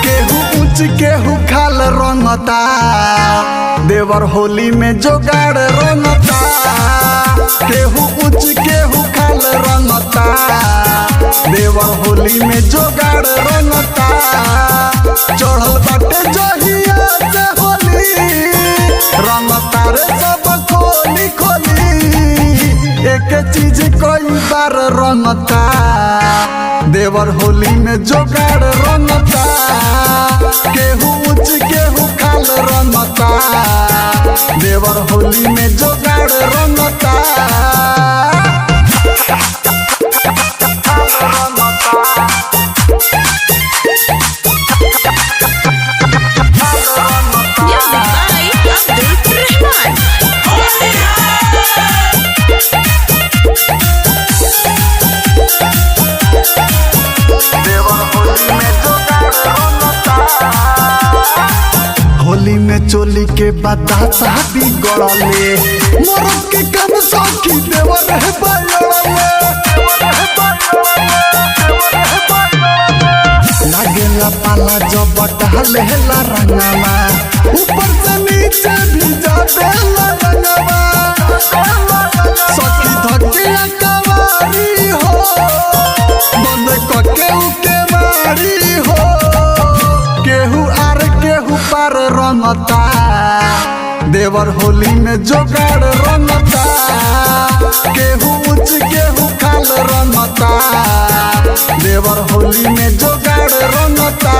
केहू ऊंच केहू खाल रंगता, देवर होली में जोगाड़ रंगता। केहू ऊंच केहू खाल रंगता, देवर होली में जोगाड़ रंगता। चढ़ल बाटे जहिया से होली, रंगता रे सब खोली खोली। एक चीज कई बार रंगता, देवर होली में जोगाड़ रंगता। केहू ऊंच केहू खाल रंगता, देवर होली में जोगाड़ रंगता। होली में चोली के बतासा बिगड़ले, मोरब के कम सखी देवर है बयड़ले। लागेला पाला जब टहले ला रंगवा, ऊपर से नीचे भी जादेला रंगवा। सखी धकिया कवारी हो, बंद कके उके मारी हो। केहू आर केहू पार रंगता, देवर होली में जोगाड़ रंगता। केहू ऊंच केहू खाल रंगता, देवर होली में जोगाड़ रंगता।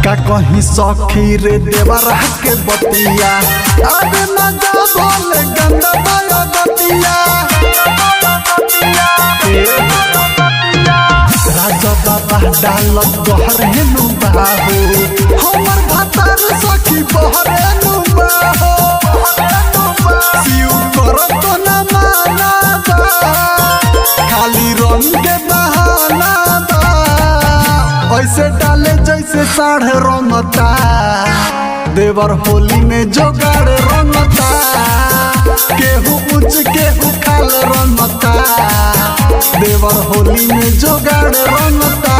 का कहीं सखी रे देवर के बतिया, अरे मजा बोले गंदा बाया बतिया। राजा बाबा डालत गहरे नु बाहो, हमर भातार सखी बहरे नु बाहो। सिउ करत न माना बा, खाली रंग के बहाना बा। ऐसे डाले जैसे साढ़े रंगता, देवर होली में जोगाड़ रंगता। केहू ऊंच केहू खाल रंगता, देवर होली में जोगाड़ रंगता।